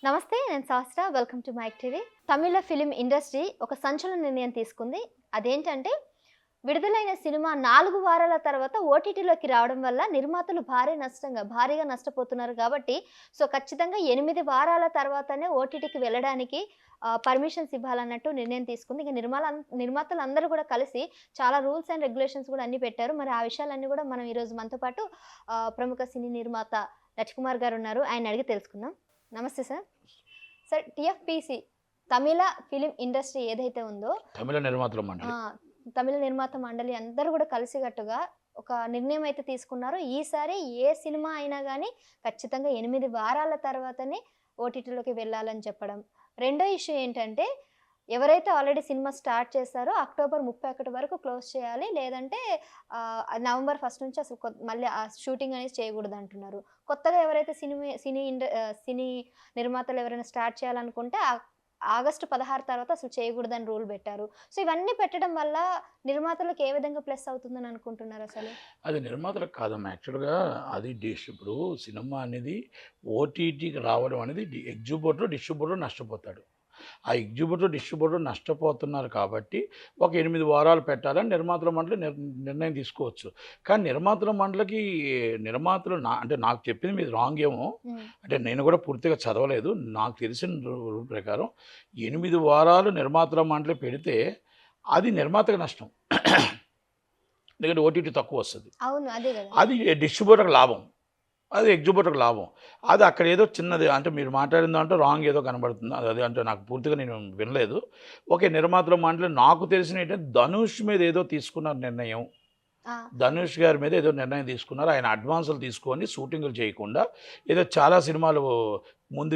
నమస్తే, నేను Sastra. Welcome to mic TV. Tamil film industry ఒక సంచలన నిర్ణయం తీసుకుంది. అదేంటంటే, విడుదలైన సినిమా 4 వారాల తర్వాత ఓటీటీలోకి రావడం వల్ల నిర్మాతలు భారీగా నష్టపోతున్నారు కాబట్టి, ఖచ్చితంగా 8 వారాల తర్వాతనే ఓటీటీకి వెళ్ళడానికి పర్మిషన్స్ ఇవ్వాలన్నట్టు నిర్ణయం తీసుకుంది. ఇక నిర్మాతలందరూ కూడా కలిసి చాలా రూల్స్ అండ్ రెగ్యులేషన్స్ కూడా అన్నీ పెట్టారు. మరి ఆ విషయాలన్నీ కూడా మనం ఈరోజు మనతో పాటు ప్రముఖ సినీ నిర్మాత రవికుమార్ గారు ఉన్నారు. ఆయన అడిగి తెలుసుకుందాం. నమస్తే సార్. సార్, టీఎఫ్పీసీ తమిళ ఫిలిం ఇండస్ట్రీ ఏదైతే ఉందో, తమిళ నిర్మాత మండలి అందరూ కూడా కలిసికట్టుగా ఒక నిర్ణయం అయితే తీసుకున్నారు. ఈసారి ఏ సినిమా అయినా కానీ ఖచ్చితంగా 8 వారాల తర్వాతనే ఓటీటీలోకి వెళ్ళాలని చెప్పడం. రెండో ఇష్యూ ఏంటంటే, ఎవరైతే ఆల్రెడీ సినిమా స్టార్ట్ చేశారో అక్టోబర్ 31 వరకు క్లోజ్ చేయాలి, లేదంటే నవంబర్ 1 నుంచి అసలు మళ్ళీ ఆ షూటింగ్ అనేది చేయకూడదు అంటున్నారు. కొత్తగా ఎవరైతే సినీ నిర్మాతలు ఎవరైనా స్టార్ట్ చేయాలనుకుంటే ఆగస్టు 16 తర్వాత అసలు చేయకూడదని రూల్ పెట్టారు. ఇవన్నీ పెట్టడం వల్ల నిర్మాతలకు ఏ విధంగా ప్లస్ అవుతుందని అనుకుంటున్నారు? అసలు అది నిర్మాతలకు కాదమ్మా. యాక్చువల్గా అది ఇప్పుడు సినిమా అనేది ఓటీటీకి రావడం అనేది డిస్ట్రిబ్యూటర్ నష్టపోతాడు. ఆ డిస్ట్రిబ్యూటర్ నష్టపోతున్నారు కాబట్టి ఒక 8 వారాలు పెట్టాలని నిర్మాతల మండలి నిర్ణయం తీసుకోవచ్చు. కానీ నిర్మాతల మండలికి అంటే నాకు చెప్పింది మీది రాంగ్ ఏమో. అంటే నేను కూడా పూర్తిగా చదవలేదు. నాకు తెలిసిన రూల్ ప్రకారం 8 వారాలు నిర్మాతల మండలి పెడితే అది నిర్మాతకు నష్టం. ఎందుకంటే ఓటీటీ తక్కువ వస్తుంది. అది డిస్ట్రిబ్యూటర్కి లాభం, అది ఎగ్జిబ్యూటర్కి లాభం. అది అక్కడ ఏదో చిన్నది అంటే మీరు మాట్లాడిన దాంట్లో రాంగ్ ఏదో కనబడుతుంది. అది అంటే నాకు పూర్తిగా నేను వినలేదు. ఓకే, నిర్మాతల మండలి నాకు తెలిసిన ఏంటంటే ధనుష్ మీద ఏదో తీసుకున్నారు నిర్ణయం. ధనుష్ గారి మీద ఏదో నిర్ణయం తీసుకున్నారు. ఆయన అడ్వాన్సులు తీసుకొని షూటింగ్లు చేయకుండా ఏదో చాలా సినిమాలు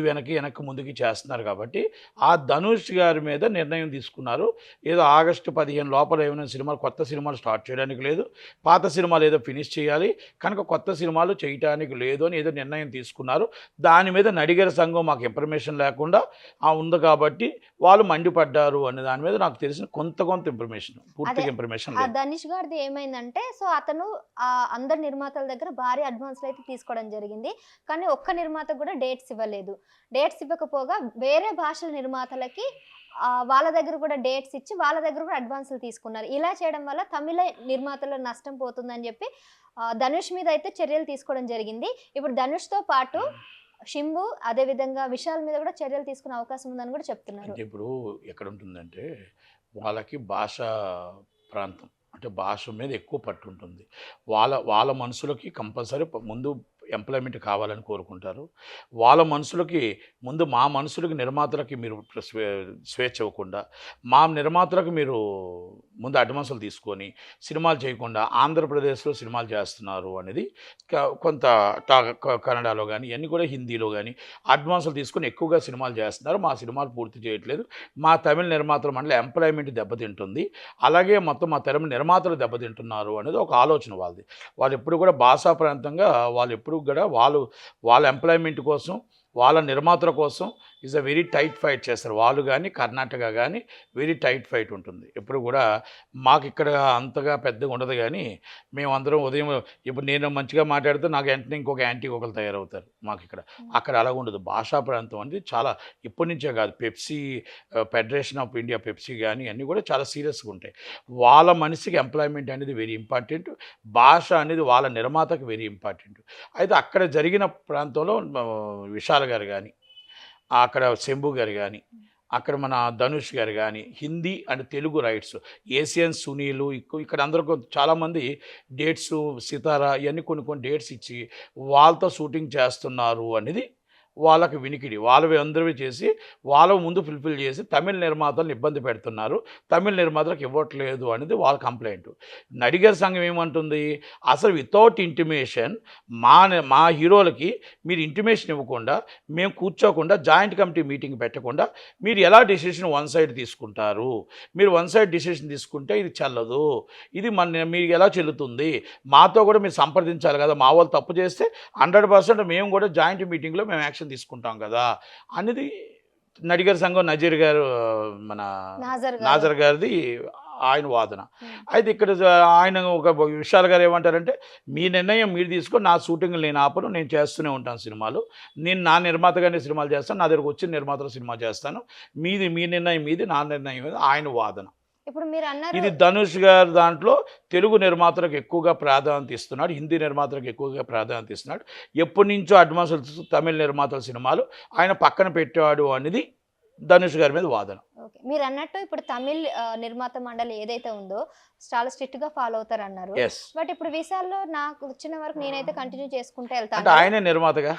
వెనక్కి ముందుకి చేస్తున్నారు కాబట్టి ఆ ధనుష్ గారి మీద నిర్ణయం తీసుకున్నారు. ఏదో ఆగస్టు 15 లోపల ఏమైనా కొత్త సినిమాలు స్టార్ట్ చేయడానికి లేదు, పాత సినిమాలు ఏదో ఫినిష్ చేయాలి, కనుక కొత్త సినిమాలు చేయడానికి లేదు అని ఏదో నిర్ణయం తీసుకున్నారు. దాని మీద నడిగర సంఘం మాకు ఇన్ఫర్మేషన్ లేకుండా ఉంది కాబట్టి వాళ్ళు మండిపడ్డారు అనే దాని మీద నాకు తెలిసిన కొంత ఇన్ఫర్మేషన్, పూర్తిగా ఇన్ఫర్మేషన్ లేదు. ధనుష్ గారిది ఏమైందంటే, అతను అందరు నిర్మాతల దగ్గర భారీ అడ్వాన్స్లు అయితే తీసుకోవడం జరిగింది. కానీ ఒక్క నిర్మాతకు కూడా డేట్స్ ఇవ్వలేదు. డేట్స్ ఇవ్వకపోగా వేరే భాషల నిర్మాతలకి వాళ్ళ దగ్గర కూడా డేట్స్ ఇచ్చి వాళ్ళ దగ్గర కూడా అడ్వాన్సులు తీసుకున్నారు. ఇలా చేయడం వల్ల తమిళ నిర్మాతల నష్టం పోతుందని చెప్పి ధనుష్ మీద అయితే చర్యలు తీసుకోవడం జరిగింది. ఇప్పుడు ధనుష్తో పాటు షింబు, అదేవిధంగా విశాల్ మీద కూడా చర్యలు తీసుకునే అవకాశం ఉందని కూడా చెప్తున్నారు. ఇప్పుడు ఎక్కడ ఉంటుందంటే, వాళ్ళకి భాష ప్రాంతం అంటే భాష మీద ఎక్కువ పట్టు ఉంటుంది. వాళ్ళ మనసులకి కంపల్సరీ ముందు ఎంప్లాయ్మెంట్ కావాలని కోరుకుంటారు. వాళ్ళ మనసులకి ముందు మా మనసులకి నిర్మాతలకి మీరు స్వేచ్ఛ ఇవ్వకుండా, మా నిర్మాతలకు మీరు ముందు అడ్వాన్సులు తీసుకొని సినిమాలు చేయకుండా ఆంధ్రప్రదేశ్లో సినిమాలు చేస్తున్నారు అనేది కొంత కన్నడలో కానీ ఇవన్నీ కూడా హిందీలో కానీ అడ్వాన్సులు తీసుకొని ఎక్కువగా సినిమాలు చేస్తున్నారు. మా సినిమాలు పూర్తి చేయట్లేదు. మా తమిళ నిర్మాతల మండలి ఎంప్లాయ్మెంట్ దెబ్బతింటుంది, అలాగే మొత్తం మా తమిళ నిర్మాతలు దెబ్బతింటున్నారు అనేది ఒక ఆలోచన వాళ్ళది. వాళ్ళు ఎప్పుడు కూడా భాషా ప్రాంతంగా వాళ్ళు ఎప్పుడు కూడా వాళ్ళ ఎంప్లాయ్మెంట్ కోసం, వాళ్ళ నిర్మాతల కోసం is a very tight fight చేస్తారు. వాళ్ళు కానీ కర్ణాటక కానీ వెరీ టైట్ ఫైట్ ఉంటుంది. ఎప్పుడు కూడా మాకు ఇక్కడ అంతగా పెద్దగా ఉండదు. కానీ మేమందరం ఉదయం ఇప్పుడు నేను మంచిగా మాట్లాడితే నాకు వెంటనే ఇంకొక యాంటీ ఒకరు తయారవుతారు మాకు ఇక్కడ. అక్కడ అలా ఉండదు. భాషా ప్రాంతం అనేది చాలా ఇప్పటి నుంచే కాదు, Pepsi federation of India Pepsi కానీ అన్నీ కూడా చాలా సీరియస్గా ఉంటాయి. వాళ్ళ మనిషికి ఎంప్లాయ్మెంట్ అనేది వెరీ ఇంపార్టెంట్, భాష అనేది వాళ్ళ నిర్మాతకు వెరీ ఇంపార్టెంట్. అయితే అక్కడ జరిగిన ప్రాంతంలో విశాల్ గారు కానీ, అక్కడ శంభు గారు కానీ, అక్కడ మన ధనుష్ గారు కానీ Hindi and Telugu rights Asian Sunil ఇక్కడ అందరూ చాలామంది డేట్స్ సితారా ఇవన్నీ కొన్ని డేట్స్ ఇచ్చి వాళ్ళతో షూటింగ్ చేస్తున్నారు అనేది వాళ్ళకి వినికిడి. వాళ్ళవి అందరివి చేసి వాళ్ళ ముందు ఫుల్ఫిల్ చేసి తమిళ నిర్మాతలను ఇబ్బంది పెడుతున్నారు, తమిళ నిర్మాతలకు ఇవ్వట్లేదు అనేది వాళ్ళ కంప్లైంట్. నడిగర్ సంఘం ఏమంటుంది, అసలు వితౌట్ ఇంటిమేషన్ మా హీరోలకి మీరు ఇంటిమేషన్ ఇవ్వకుండా, మేము కూర్చోకుండా, జాయింట్ కమిటీ మీటింగ్ పెట్టకుండా మీరు ఎలా డెసిషన్ వన్ సైడ్ తీసుకుంటారు? మీరు వన్ సైడ్ డెసిషన్ తీసుకుంటే ఇది చెల్లదు, ఇది మీకు ఎలా చెల్లుతుంది? మాతో కూడా మీరు సంప్రదించాలి కదా. మా వాళ్ళు తప్పు చేస్తే 100% మేము కూడా జాయింట్ మీటింగ్లో మేము యాక్షన్ తీసుకుంటాం కదా అనేది నడిగర్ సంఘం నజీర్ గారు, మన నాజర్ గారిది ఆయన వాదన. అయితే ఇక్కడ ఆయన ఒక విశాల్ గారు ఏమంటారంటే, మీ నిర్ణయం మీరు తీసుకొని నా షూటింగ్లు నేను ఆపను, నేను చేస్తూనే ఉంటాను సినిమాలు, నేను నా నిర్మాతగానే సినిమాలు చేస్తాను, నా దగ్గరకు వచ్చిన నిర్మాతలు సినిమా చేస్తాను, మీది మీ నిర్ణయం మీది, నా నిర్ణయం మీద ఆయన వాదన. ఇప్పుడు మీరు అన్నారు ఇది ధనుష్ గారు దాంట్లో తెలుగు నిర్మాతలకు ఎక్కువగా ప్రాధాన్యత ఇస్తున్నాడు, హిందీ నిర్మాతలకు ఎక్కువగా ప్రాధాన్యత ఇస్తున్నాడు. ఎప్పటి నుంచో అడ్వాన్స్ తమిళ నిర్మాతల సినిమాలు ఆయన పక్కన పెట్టాడు అనేది ధనుష్ గారి మీద వాదన. ఓకే, మీరు అన్నట్టు ఇప్పుడు తమిళ్ నిర్మాత మండలి ఏదైతే ఉందో చాలా స్ట్రిక్ట్ గా ఫాలో అవుతారు అన్నారు. ఎస్, బట్ ఇప్పుడు విశాల్లో నాకు వచ్చిన వరకు నేనైతే కంటిన్యూ చేసుకుంటూ అంటే వెళ్తాను. ఆయనే నిర్మాతగా,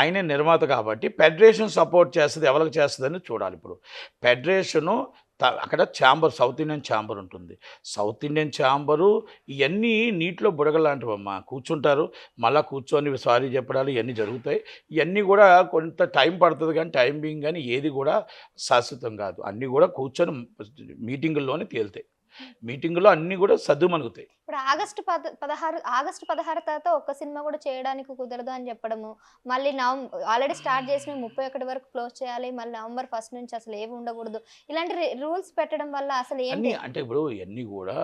ఆయనే నిర్మాత కాబట్టి ఫెడరేషన్ సపోర్ట్ చేస్తుంది, ఎవరికి చేస్తుందని చూడాలి. ఇప్పుడు ఫెడరేషను అక్కడ ఛాంబర్, సౌత్ ఇండియన్ ఛాంబర్ ఉంటుంది. సౌత్ ఇండియన్ ఛాంబరు ఇవన్నీ నీటిలో బుడగలాంటివమ్మా, కూర్చుంటారు, మళ్ళీ కూర్చొని సారీ చెప్పడాలు ఇవన్నీ జరుగుతాయి. ఇవన్నీ కూడా కొంత టైం పడుతుంది, కానీ టైమింగ్ కానీ ఏది కూడా శాశ్వతం కాదు. అన్నీ కూడా కూర్చొని మీటింగుల్లోనే తేలుతాయి, మీటింగులో అన్నీ కూడా సద్దుమణుగుతాయి. ఇప్పుడు ఆగస్టు 16 తర్వాత ఒక్క సినిమా కూడా చేయడానికి కుదరదు అని చెప్పడము, మళ్ళీ ఆల్రెడీ స్టార్ట్ చేసిన 31 వరకు క్లోజ్ చేయాలి, మళ్ళీ నవంబర్ 1 నుంచి అసలు ఏమి ఉండకూడదు, ఇలాంటి రూల్స్ పెట్టడం వల్ల అసలు ఏంటి అంటే ఇప్పుడు ఇవన్నీ కూడా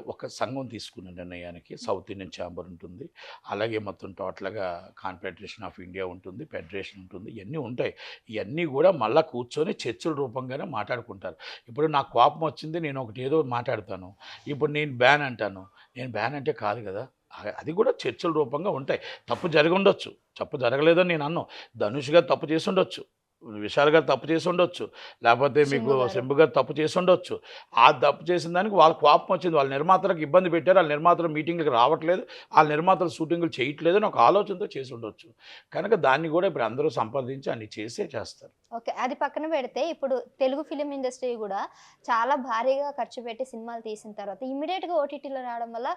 ఒక సంఘం తీసుకున్న నిర్ణయానికి సౌత్ ఇండియన్ ఛాంబర్ ఉంటుంది, అలాగే మొత్తం టోటల్గా కాన్ఫెడరేషన్ ఆఫ్ ఇండియా ఉంటుంది, ఫెడరేషన్ ఉంటుంది, ఇవన్నీ ఉంటాయి. ఇవన్నీ కూడా మళ్ళీ కూర్చొని చర్చల రూపంగానే మాట్లాడుకుంటారు. ఇప్పుడు నాకు కోపం వచ్చింది, నేను ఒకటి ఏదో మాట్లాడతాను, ఇప్పుడు నేను బ్యాన్ అంటాను, నేను బ్యాన్ అంటే కాదు కదా, అది కూడా చర్చల రూపంగా ఉంటాయి. తప్పు జరిగి ఉండొచ్చు, తప్పు జరగలేదని నేను అన్నాను, ధనుష్ గారు తప్పు చేసి ఉండొచ్చు, విశాల్ గారు తప్పు చేసి ఉండొచ్చు, లేకపోతే మీకు శంభు గారు తప్పు చేసి ఉండొచ్చు. ఆ తప్పు చేసిన దానికి వాళ్ళ కోపం వచ్చింది, వాళ్ళ నిర్మాతలకు ఇబ్బంది పెట్టారు, వాళ్ళ నిర్మాతలు మీటింగ్లకు రావట్లేదు, వాళ్ళ నిర్మాతలు షూటింగ్లు చేయట్లేదు అని ఒక ఆలోచనతో చేసి ఉండొచ్చు. కనుక దాన్ని కూడా ఇప్పుడు అందరూ సంప్రదించి అన్ని చేస్తారు. ఓకే, అది పక్కన పెడితే ఇప్పుడు తెలుగు ఫిలిం ఇండస్ట్రీ కూడా చాలా భారీగా ఖర్చు పెట్టి సినిమాలు తీసిన తర్వాత ఇమీడియట్గా ఓటీటీలో రావడం వల్ల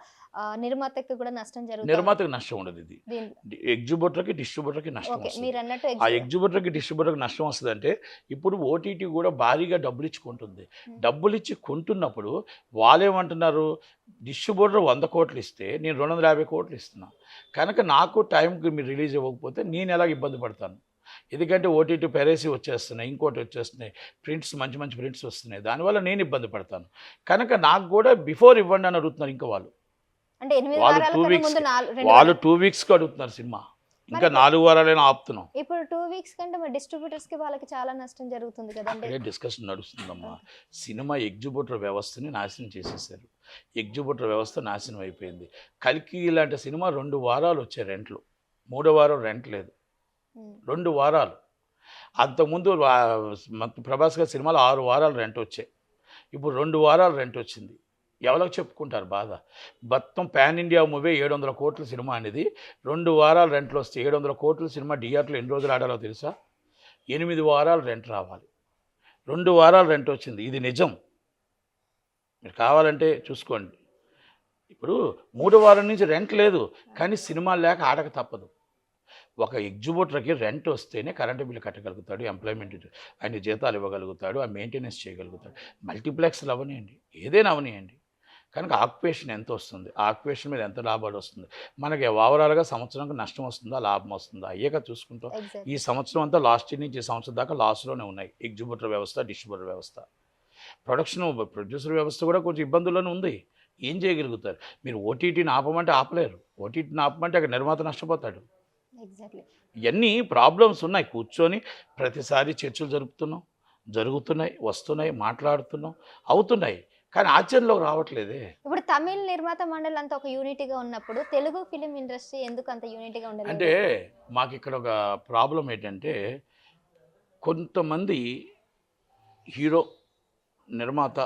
నిర్మాతకి కూడా నష్టం జరుగుతుంది. నిర్మాతకి నష్టం ఉండదు, ఇది ఎగ్జిబ్యూటర్కి డిస్ట్రిబ్యూటర్కి నష్టం వస్తుంది. మీరు అన్నట్టు ఆ ఎగ్జిబ్యూటర్కి డిస్ట్రిబ్యూటర్కి నష్టం వస్తుందంటే ఇప్పుడు ఓటీటీ కూడా భారీగా డబ్బులు ఇచ్చి కొంటుంది. డబ్బులు ఇచ్చి కొంటున్నప్పుడు వాళ్ళేమంటున్నారు, డిస్ట్రిబ్యూటర్ 100 కోట్లు ఇస్తే నేను 250 కోట్లు ఇస్తున్నాను, కనుక నాకు టైంకి మీరు రిలీజ్ ఇవ్వకపోతే నేను ఎలాగ ఇబ్బంది పడతాను. ఎందుకంటే ఓటీటీ పెరేసి వచ్చేస్తున్నాయి, ఇంకోటి వచ్చేస్తున్నాయి, ప్రింట్స్ మంచి మంచి ప్రింట్స్ వస్తున్నాయి, దానివల్ల నేను ఇబ్బంది పడతాను. కనుక నాకు కూడా బిఫోర్ ఇవ్వండి అని అడుగుతున్నారు. ఇంకా వాళ్ళు అంటే 8 వాళ్ళు వారాల 2 కన్నా వీక్స్ ముందు వాళ్ళు 2 వీక్స్కి అడుగుతున్నారు సినిమా, ఇంకా 4 వారాలైనా ఆపుతున్నాం. ఇప్పుడు 2 వీక్స్ కంటే మరి డిస్ట్రిబ్యూటర్స్ కి వాళ్ళకి చాలా నష్టం జరుగుతుంది కదండి. అక్కడే డిస్కషన్ నడుస్తుందమ్మా. సినిమా ఎగ్జిబ్యూటర్ వ్యవస్థని నాశనం చేసేసారు, ఎగ్జిబ్యూటర్ వ్యవస్థ నాశనం అయిపోయింది. కల్కి లాంటి సినిమా 2 వారాలు వచ్చాయి రెంట్లు, 3వ వారం రెంట్ లేదు, 2 వారాలు. అంతకుముందు ప్రభాస్ గారి సినిమాలు 6 వారాలు రెంట్ వచ్చాయి, ఇప్పుడు 2 వారాలు రెంట్ వచ్చింది. ఎవరికి చెప్పుకుంటారు బాధ? మొత్తం పాన్ ఇండియా మూవీ 700 కోట్ల సినిమా అనేది 2 వారాలు రెంట్లు వస్తే 700 కోట్ల సినిమా థియేటర్లో ఎన్ని రోజులు ఆడాలో తెలుసా? 8 వారాలు రెంట్ రావాలి, 2 వారాలు రెంట్ వచ్చింది. ఇది నిజం, మీరు కావాలంటే చూసుకోండి. ఇప్పుడు 3వ వారం నుంచి రెంట్ లేదు, కానీ సినిమా లేక ఆడక తప్పదు. ఒక ఎగ్జిబ్యూటర్కి రెంట్ వస్తేనే కరెంటు బిల్లు కట్టగలుగుతాడు, ఎంప్లాయ్మెంట్ ఆయన జీతాలు ఇవ్వగలుగుతాడు, ఆ మెయింటెనెన్స్ చేయగలుగుతాడు. మల్టీప్లెక్స్లు అవనియండి, ఏదైనా అవనియండి. కనుక ఆక్యుపేషన్ ఎంత వస్తుంది, ఆ ఆక్యుపేషన్ మీద ఎంత లాభాలు వస్తుంది, మనకి ఓవరాల్గా సంవత్సరానికి నష్టం వస్తుందా లాభం వస్తుందా అయ్యాక చూసుకుంటాం. ఈ సంవత్సరం అంతా లాస్ట్ ఇయర్ నుంచి ఈ సంవత్సరం దాకా లాస్లోనే ఉన్నాయి ఎగ్జిబ్యూటర్ వ్యవస్థ, డిస్ట్రిబ్యూటర్ వ్యవస్థ. ప్రొడ్యూసర్ వ్యవస్థ కూడా కొంచెం ఇబ్బందుల్లోనే ఉంది. ఏం చేయగలుగుతారు? మీరు ఓటీటీని ఆపమంటే ఆపలేరు, ఓటీటీని ఆపమంటే అక్కడ నిర్మాత నష్టపోతాడు. ఇవన్నీ ప్రాబ్లమ్స్ ఉన్నాయి. కూర్చొని ప్రతిసారి చర్చలు జరుగుతున్నాయి, వస్తున్నాయి, మాట్లాడుతున్నాం, అవుతున్నాయి, కానీ ఆచరణలోకి రావట్లేదే. ఇప్పుడు తమిళ నిర్మాత మండలి అంతా ఒక యూనిటీగా ఉన్నప్పుడు తెలుగు ఫిలిం ఇండస్ట్రీ ఎందుకు అంత యూనిటీగా ఉండదు? అంటే మాకు ఇక్కడ ఒక ప్రాబ్లం ఏంటంటే, కొంతమంది హీరో, నిర్మాత,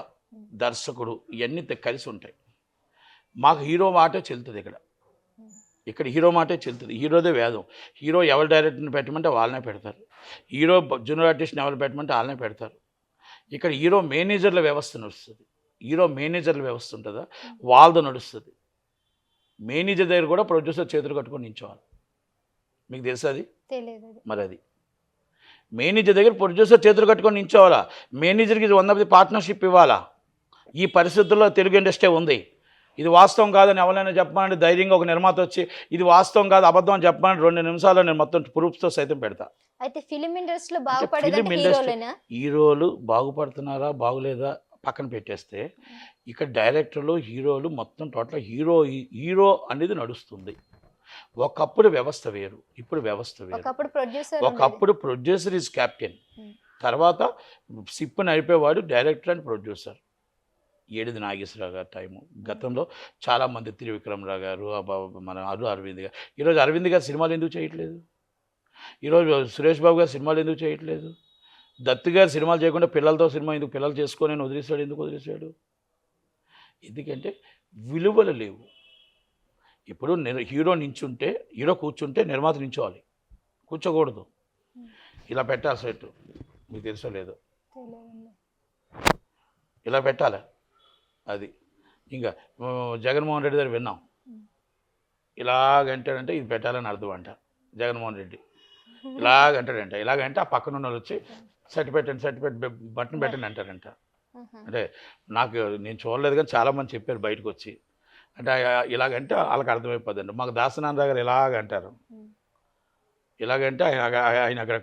దర్శకుడు ఇవన్నీ కలిసి ఉంటాయి. మాకు హీరో మాటే చెల్లుతుంది, ఇక్కడ హీరో మాటే చెల్లుతుంది, హీరోదే వేదం. హీరో ఎవరు డైరెక్టర్ని పెట్టమంటే వాళ్ళనే పెడతారు, హీరో జూనియర్ ఆర్టిస్ట్ని ఎవరు పెట్టమంటే వాళ్ళనే పెడతారు. ఇక్కడ హీరో మేనేజర్ల వ్యవస్థ నడుస్తుంది, హీరో మేనేజర్ల వ్యవస్థ ఉంటుందా, వాళ్ళది నడుస్తుంది. మేనేజర్ దగ్గర కూడా ప్రొడ్యూసర్ చేతులు కట్టుకొని నించోవాలి, మీకు తెలుసా అది? తెలియదు. మరి అది మేనేజర్ దగ్గర ప్రొడ్యూసర్ చేతులు కట్టుకొని నించోవాలా, మేనేజర్కి 100% పార్ట్నర్షిప్ ఇవ్వాలా. ఈ పరిస్థితుల్లో తెలుగు ఇండస్ట్రీ ఉంది. ఇది వాస్తవం కాదని ఎవరైనా చెప్పమంటే ధైర్యంగా ఒక నిర్మాత వచ్చి ఇది వాస్తవం కాదు అబద్ధం అని చెప్పమంటే 2 నిమిషాల్లో నేను మొత్తం ప్రూఫ్స్తో సైతం పెడతా. అయితే ఫిలిం ఇండస్ట్రీలో బాగుపడేది హీరోలు బాగుపడుతున్నారా బాగులేదా పక్కన పెట్టేస్తే ఇక్కడ డైరెక్టర్లు హీరోలు మొత్తం టోటల్ హీరో అనేది నడుస్తుంది. ఒకప్పుడు వ్యవస్థ వేరు, ఇప్పుడు వ్యవస్థ వేరు. ఒకప్పుడు ప్రొడ్యూసర్ ఈజ్ కెప్టెన్, తర్వాత సిప్ నడిపేవాడు డైరెక్టర్ అండ్ ప్రొడ్యూసర్. ఏడిది నాగేశ్వరరావు గారి టైము, గతంలో చాలామంది త్రివిక్రమరావు గారు, మన అరవింద్ గారు. ఈరోజు అరవింద్ గారు సినిమాలు ఎందుకు చేయట్లేదు? ఈరోజు సురేష్ బాబు గారు సినిమాలు ఎందుకు చేయట్లేదు? దత్తు గారు సినిమాలు చేయకుండా పిల్లలతో సినిమా ఎందుకు, పిల్లలు చేసుకొని వదిలేశాడు? ఎందుకు వదిలేశాడు? ఎందుకంటే విలువలు లేవు. ఇప్పుడు హీరో కూర్చుంటే నిర్మాత నించోవాలి, కూర్చోకూడదు. ఇలా పెట్టాలి సెట్, మీకు తెలుసో లేదో, ఇలా పెట్టాలి. అది ఇంకా జగన్మోహన్ రెడ్డి గారు విన్నాం, ఇలాగంటాడంటే ఇది పెట్టాలని అర్థం అంట. జగన్మోహన్ రెడ్డి ఇలాగంటాడంట, ఇలాగంటే ఆ పక్కన ఉన్న వాళ్ళు వచ్చి సెట్ పెట్టండి బట్టన్ పెట్టండి అంటారంట. అంటే నేను చూడలేదు కానీ చాలామంది చెప్పారు బయటకు వచ్చి. అంటే ఇలాగంటే వాళ్ళకి అర్థమైపోద్దండి. మాకు దాసనారాయణ గారు ఇలాగంటారు, ఇలాగంటే ఆయన అక్కడ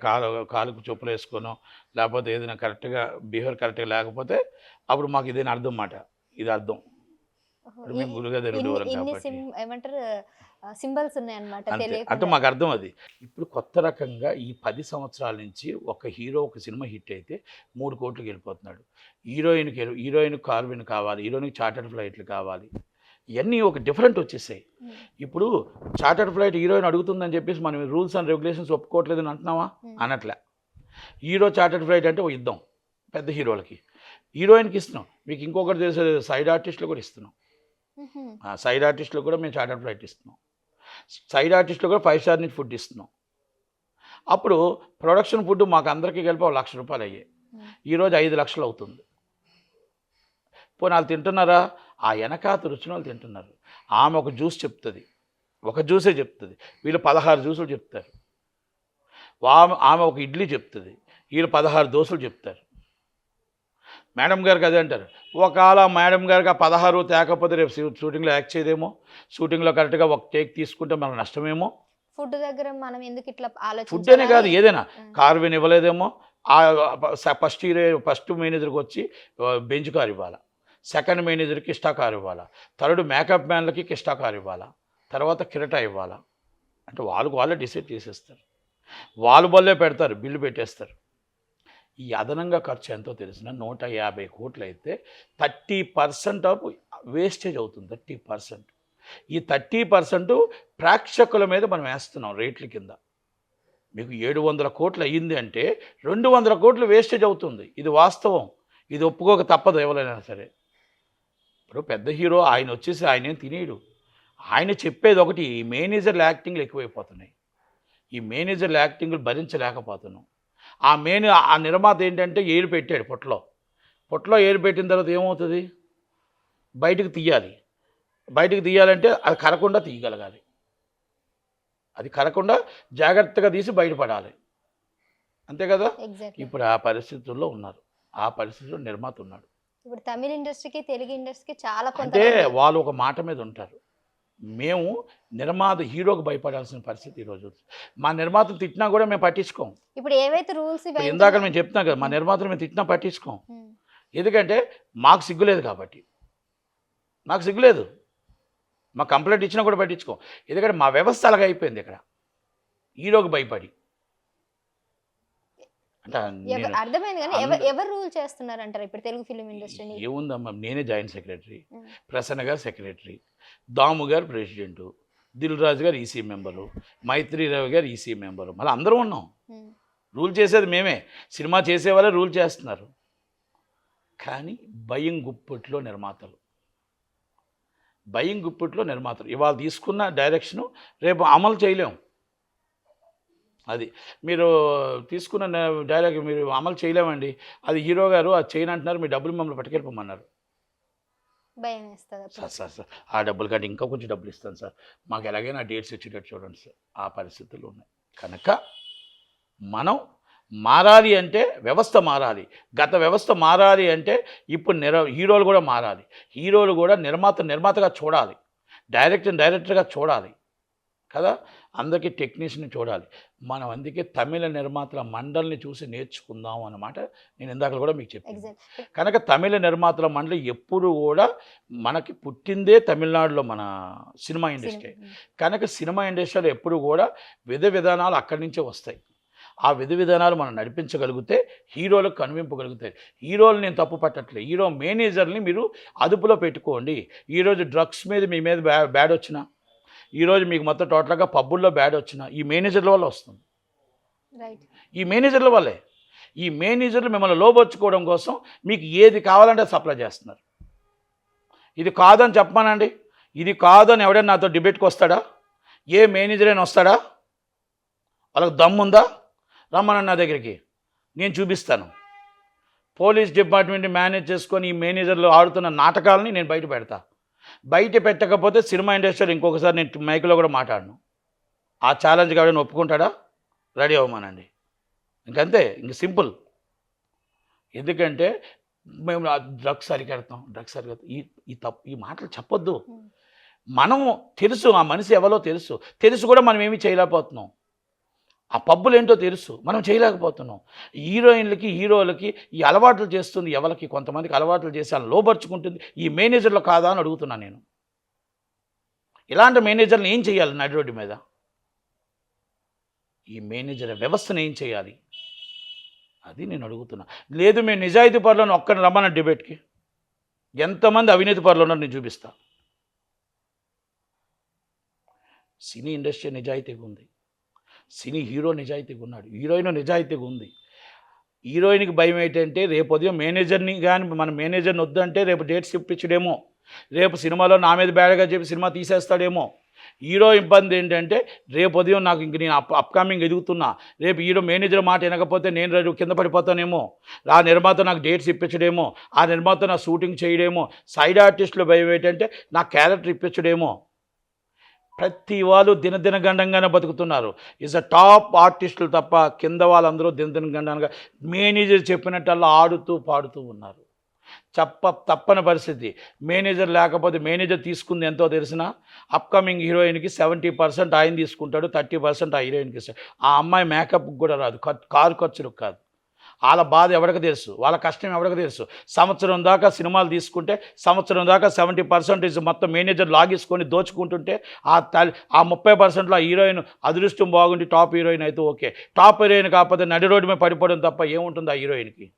కాలుకు చెప్పులు వేసుకోనో లేకపోతే ఏదైనా కరెక్ట్గా బిహేవియర్ కరెక్ట్గా లేకపోతే అప్పుడు మాకు ఇదేనా అర్థం మాట, ఇది అర్థం. మేము గురుగారు ఏమంటారు సింబల్స్ ఉన్నాయన్నమాట, అంటే మాకు అర్థం అది. ఇప్పుడు కొత్త రకంగా ఈ 10 సంవత్సరాల నుంచి ఒక హీరో ఒక సినిమా హిట్ అయితే 3 కోట్లకి వెళ్ళిపోతున్నాడు. హీరోయిన్ కార్విన్ కావాలి, హీరోయిన్కి చార్టర్డ్ ఫ్లైట్లు కావాలి, ఇవన్నీ ఒక డిఫరెంట్ వచ్చేసాయి. ఇప్పుడు చార్టర్డ్ ఫ్లైట్ హీరోయిన్ అడుగుతుందని చెప్పేసి మనం రూల్స్ అండ్ రెగ్యులేషన్స్ ఒప్పుకోవట్లేదు అని అంటున్నావా? అనట్లే. హీరో చార్టర్డ్ ఫ్లైట్ అంటే ఇద్దాం పెద్ద హీరోలకి, హీరోయిన్కి ఇస్తున్నాం. మీకు ఇంకొకటి తెలిసే సైడ్ ఆర్టిస్టులు కూడా ఇస్తున్నాం. సైడ్ ఆర్టిస్టులు కూడా మేము చార్టర్డ్ ఫ్లైట్ ఇస్తున్నాం. సైడ్ ఆర్టిస్టులు కూడా 5 స్టార్ నుంచి ఫుడ్ ఇస్తున్నాం. అప్పుడు ప్రొడక్షన్ ఫుడ్ మాకు అందరికీ కలిపి ₹1,00,000 అయ్యాయి. ఈరోజు 5 లక్షలు అవుతుంది. పోనీ వాళ్ళు తింటున్నారా? ఆ వెనకాత రుచిన వాళ్ళు తింటున్నారు. ఆమె ఒక జ్యూస్ చెప్తుంది, ఒక జ్యూసే చెప్తుంది, వీళ్ళు 16 జ్యూసులు చెప్తారు. ఆమె ఒక ఇడ్లీ చెప్తుంది, వీళ్ళు 16 దోశలు చెప్తారు. మేడం గారికి అదే అంటారు. ఒకవేళ మేడం గారికి ఆ 16 తేకపోతే రేపు షూటింగ్లో యాక్ట్ చేయదేమో, షూటింగ్లో కరెక్ట్గా ఒక టేక్ తీసుకుంటే మనకు నష్టమేమో. ఫుడ్ దగ్గర మనం ఎందుకు ఇట్లా ఫుడ్ అనే కాదు, ఏదైనా కార్విన్ ఇవ్వలేదేమో. ఫస్ట్ మేనేజర్కి వచ్చి బెంచ్ కార్ ఇవ్వాలా, సెకండ్ మేనేజర్కి కిస్టా కార్ ఇవ్వాలా, థర్డ్ మేకప్ మ్యాన్లకి కిస్టా కార్ ఇవ్వాలా, తర్వాత కిరటా ఇవ్వాలా. అంటే వాళ్ళే డిసైడ్ చేసేస్తారు, వాళ్ళు బల్లే పెడతారు, బిల్లు పెట్టేస్తారు. ఈ అదనంగా ఖర్చు ఎంతో తెలిసిన 150 కోట్లు అయితే 30% ఆఫ్ వేస్టేజ్ అవుతుంది. 30%. ఈ 30% ప్రేక్షకుల మీద మనం వేస్తున్నాం రేట్ల కింద. మీకు 700 కోట్లు అయ్యింది అంటే 200 కోట్లు వేస్టేజ్ అవుతుంది. ఇది వాస్తవం, ఇది ఒప్పుకోక తప్పదు ఎవరైనా సరే. ఇప్పుడు పెద్ద హీరో ఆయన వచ్చేసి ఆయన ఏం తినేయడు, ఆయన చెప్పేది ఒకటి. ఈ మేనేజర్ల యాక్టింగ్లు ఎక్కువైపోతున్నాయి, ఈ మేనేజర్ల యాక్టింగ్లు భరించలేకపోతున్నాం. ఆ నిర్మాత ఏంటంటే ఏరు పెట్టాడు పొట్టలో ఏరు పెట్టిన తర్వాత ఏమవుతుంది? బయటకు తీయాలంటే అది కరకుండా తీయగలగాలి, అది కరకుండా జాగ్రత్తగా తీసి బయటపడాలి, అంతే కదా? ఇప్పుడు ఆ పరిస్థితుల్లో ఉన్నారు, ఆ పరిస్థితుల్లో నిర్మాత ఉన్నాడు. ఇప్పుడు తమిళ ఇండస్ట్రీకి తెలుగు ఇండస్ట్రీకి చాలా అంటే వాళ్ళు ఒక మాట మీద ఉంటారు. మేము నిర్మాత హీరోకి భయపడాల్సిన పరిస్థితి ఈరోజు. మా నిర్మాతలు తిట్టినా కూడా మేము పట్టించుకోం. ఇప్పుడు ఏవైతే రూల్స్ ఇందాక మేము చెప్తున్నాం కదా, మా నిర్మాతలు మేము తిట్టినా పట్టించుకోం. ఎందుకంటే మాకు సిగ్గులేదు కాబట్టి. మాకు సిగ్గులేదు, మా కంప్లైంట్ ఇచ్చినా కూడా పట్టించుకోం. ఎందుకంటే మా వ్యవస్థ అలాగే అయిపోయింది ఇక్కడ, హీరోకి భయపడి. అర్థమైంది. కానీ ఎవరు రూల్ చేస్తున్నారు అంటారు ఇప్పుడు తెలుగు ఫిలిం ఇండస్ట్రీని? ఏముందమ్మా, నేనే జాయింట్ సెక్రటరీ, ప్రసన్న గారు సెక్రటరీ, దాము గారు ప్రెసిడెంట్, దిల్ రాజు గారు ఈసీ మెంబరు, మైత్రిరావు గారు ఈసీ మెంబరు, మళ్ళీ అందరూ ఉన్నాం. రూల్ చేసేది మేమే, సినిమా చేసేవాళ్ళే రూల్ చేస్తున్నారు. కానీ భయం గుప్పిట్లో నిర్మాతలు ఇవాళ తీసుకున్న డైరెక్షను రేపు అమలు చేయలేం. అది మీరు తీసుకున్న డైరెక్ట్ మీరు అమలు చేయలేమండి. అది హీరో గారు అది చేయను అంటున్నారు, మీ డబ్బులు మమ్మల్ని పట్టుకెళ్ళిపోమన్నారు. భయం వేస్తుంది సార్ ఆ డబ్బులు కంటే ఇంకా కొంచెం డబ్బులు ఇస్తాను సార్, మాకు ఎలాగైనా డేట్స్ వచ్చేటట్టు చూడండి సార్. ఆ పరిస్థితులు ఉన్నాయి కనుక మనం మారాలి అంటే వ్యవస్థ మారాలి. గత వ్యవస్థ మారాలి అంటే ఇప్పుడు హీరోలు కూడా మారాలి. హీరోలు కూడా నిర్మాతగా చూడాలి, డైరెక్టర్గా చూడాలి. కదా. అందరికీ టెక్నీషియన్ని చూడాలి. మనం అందుకే తమిళ నిర్మాతల మండలిని చూసి నేర్చుకుందాం అన్నమాట నేను ఇందాక కూడా మీకు చెప్పాను. ఎగ్జాక్ట్. కనుక తమిళ నిర్మాతల మండలి ఎప్పుడు కూడా మనకి పుట్టిందే తమిళనాడులో మన సినిమా ఇండస్ట్రీ. కనుక సినిమా ఇండస్ట్రీలో ఎప్పుడు కూడా విధానాలు అక్కడి నుంచే వస్తాయి. ఆ విధానాలు మనం నడిపించగలిగితే హీరోలకు కనిపింపగలుగుతాయి. హీరోలు నేను తప్పు పట్టట్లేదు. హీరో మేనేజర్ని మీరు అదుపులో పెట్టుకోండి. ఈరోజు డ్రగ్స్ మీద మీ మీద బ్యాడ్ వచ్చినా, ఈరోజు మీకు మొత్తం టోటల్గా పబ్బుల్లో బ్యాడ్ వచ్చినా ఈ మేనేజర్ల వల్ల వస్తుంది. రైట్. ఈ మేనేజర్ల వల్లే. ఈ మేనేజర్లు మిమ్మల్ని లోబర్చుకోవడం కోసం మీకు ఏది కావాలంటే సప్లై చేస్తున్నారు. ఇది కాదని చెప్పమానండి. ఇది కాదని ఎవడైనా నాతో డిబేట్కి వస్తాడా? ఏ మేనేజర్ అయినా వస్తాడా? వాళ్ళకి దమ్ముందా? రమ్మనండి నా దగ్గరికి, నేను చూపిస్తాను. పోలీస్ డిపార్ట్మెంట్ మేనేజ్ చేసుకొని ఈ మేనేజర్లు ఆడుతున్న నాటకాలని నేను బయట పెడతా. బయట పెట్టకపోతే సినిమా ఇండస్ట్రీలో ఇంకొకసారి నేను మైక్లో కూడా మాట్లాడను. ఆ ఛాలెంజ్ కావాలని ఒప్పుకుంటాడా? రెడీ అవ్వమానండి. ఇంకంతే, ఇంక సింపుల్. ఎందుకంటే మేము డ్రగ్స్ అరికెడతాం. ఈ మాటలు చెప్పొద్దు. మనం తెలుసు ఆ మనిషి ఎవరో తెలుసు కూడా మనం ఏమీ చేయలేకపోతున్నాం. ఆ పబ్బులు ఏంటో తెలుసు, మనం చేయలేకపోతున్నాం. హీరోయిన్లకి హీరోలకి ఈ అలవాట్లు చేస్తుంది ఎవరికి, కొంతమందికి అలవాట్లు చేసి అలా లోపరుచుకుంటుంది. ఈ మేనేజర్లు కాదా అని అడుగుతున్నాను నేను. ఇలాంటి మేనేజర్లు ఏం చేయాలి నడి రోడ్డు మీద? ఈ మేనేజర్ వ్యవస్థను ఏం చేయాలి? అది నేను అడుగుతున్నా. లేదు మేము నిజాయితీ పరులను ఒక్కరిని రమ్మన్న డిబేట్కి, ఎంతమంది అవినీతి పరులు ఉన్నారు నేను చూపిస్తా. సినీ ఇండస్ట్రీ నిజాయితీగా ఉంది. సినీ హీరో నిజాయితీగా ఉన్నాడు. హీరోయిన్ నిజాయితీగా ఉంది. హీరోయిన్కి భయం ఏంటంటే రేపు ఉదయం మేనేజర్ని కానీ మన మేనేజర్ని వద్దంటే రేపు డేట్స్ ఇప్పించడేమో, రేపు సినిమాలో నా మీద బ్యాడ్గా చెప్పి సినిమా తీసేస్తాడేమో. హీరో ఇబ్బంది ఏంటంటే రేపు ఉదయం నాకు ఇంక నేను అప్కమింగ్ ఎదుగుతున్నా, రేపు హీరో మేనేజర్ మాట వినకపోతే నేను కింద పడిపోతానేమో, ఆ నిర్మాత నాకు డేట్స్ ఇప్పించడేమో, ఆ నిర్మాత నా షూటింగ్ చేయడేమో. సైడ్ ఆర్టిస్టులు భయం ఏంటంటే నా క్యారెక్టర్ ఇప్పించడేమో. ప్రతి వాళ్ళు దినదినగండంగానే బతుకుతున్నారు. ఈజ్ అ టాప్ ఆర్టిస్టులు తప్ప కింద వాళ్ళందరూ దినదినగండంగా మేనేజర్ చెప్పినట్టల్లా ఆడుతూ పాడుతూ ఉన్నారు. తప్పని పరిస్థితి. మేనేజర్ లేకపోతే మేనేజర్ తీసుకుంది ఎంతో తెలిసినా అప్కమింగ్ హీరోయిన్కి 70% ఆయన తీసుకుంటాడు, 30% ఆ హీరోయిన్కి ఇస్తాడు. ఆ అమ్మాయి మేకప్కి కూడా రాదు, కారు ఖర్చులకు కాదు. వాళ్ళ బాధ ఎవరికి తెలుసు, వాళ్ళ కష్టం ఎవరికి తెలుసు. సంవత్సరం దాకా సినిమాలు తీసుకుంటే సంవత్సరం దాకా 70% మొత్తం మేనేజర్ లాగేసుకొని దోచుకుంటుంటే ఆ 30%లో ఆ హీరోయిన్ అదృష్టం బాగుండి టాప్ హీరోయిన్ అయితే ఓకే. టాప్ హీరోయిన్ కాకపోతే నడి రోడ్డు మీద పడిపోవడం తప్ప ఏముంటుంది ఆ హీరోయిన్కి?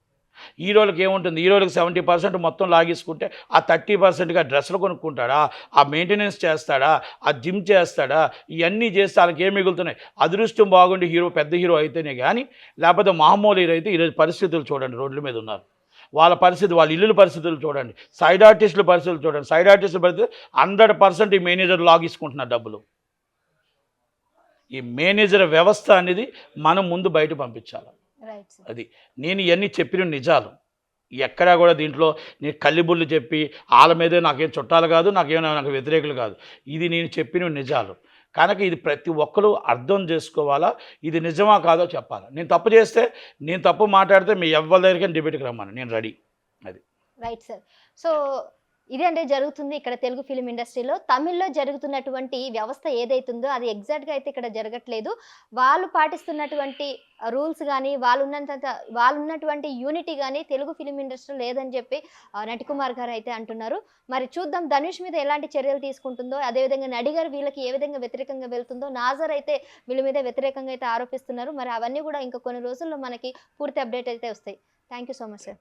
హీరోలకు ఏముంటుంది? హీరోలకు 70% మొత్తం లాగేసుకుంటే ఆ 30%గా డ్రెస్సులు కొనుక్కుంటాడా, ఆ మెయింటెనెన్స్ చేస్తాడా, ఆ జిమ్ చేస్తాడా? ఇవన్నీ చేస్తే వాళ్ళకి ఏం మిగులుతున్నాయి? అదృష్టం బాగుండి పెద్ద హీరో అయితేనే కానీ, లేకపోతే మామూలు హీరో అయితే ఈరోజు పరిస్థితులు చూడండి, రోడ్ల మీద ఉన్నారు. వాళ్ళ పరిస్థితి, వాళ్ళ ఇల్లుల పరిస్థితులు చూడండి, సైడ్ ఆర్టిస్టుల పరిస్థితులు చూడండి. సైడ్ ఆర్టిస్టుల పరిస్థితి 100% ఈ మేనేజర్ లాగేసుకుంటున్నారు డబ్బులు. ఈ మేనేజర్ వ్యవస్థ అనేది మనం ముందు బయట పంపించాలి. అది నేను ఇవన్నీ చెప్పిన నిజాలు. ఎక్కడా కూడా దీంట్లో నేను కల్లిబుల్లు చెప్పి వాళ్ళ మీదే నాకేం చుట్టాలు కాదు, నాకు వ్యతిరేకులు కాదు. ఇది నేను చెప్పిన నిజాలు. కనుక ఇది ప్రతి ఒక్కరు అర్థం చేసుకోవాలా, ఇది నిజమా కాదో చెప్పాలి. నేను తప్పు చేస్తే, నేను తప్పు మాట్లాడితే మీ ఎవరి దగ్గరికి డిబేట్కి రమ్మని నేను రెడీ. అది రైట్ సార్. సో ఇదే అంటే జరుగుతుంది ఇక్కడ తెలుగు ఫిలిం ఇండస్ట్రీలో. తమిళ్లో జరుగుతున్నటువంటి వ్యవస్థ ఏదైతుందో అది ఎగ్జాక్ట్గా అయితే ఇక్కడ జరగట్లేదు. వాళ్ళు పాటిస్తున్నటువంటి రూల్స్ కానీ, వాళ్ళున్నటువంటి యూనిటీ కానీ తెలుగు ఫిలిం ఇండస్ట్రీలో లేదని చెప్పి నటికుమార్ గారు అయితే అంటున్నారు. మరి చూద్దాం ధనుష్ మీద ఎలాంటి చర్యలు తీసుకుంటుందో, అదేవిధంగా నడి గారు వీళ్ళకి ఏ విధంగా వ్యతిరేకంగా వెళ్తుందో. నాజర్ అయితే వీళ్ళ మీద వ్యతిరేకంగా అయితే ఆరోపిస్తున్నారు. మరి అవన్నీ కూడా ఇంకా కొన్ని రోజుల్లో మనకి పూర్తి అప్డేట్ అయితే వస్తాయి. Thank you so much sir.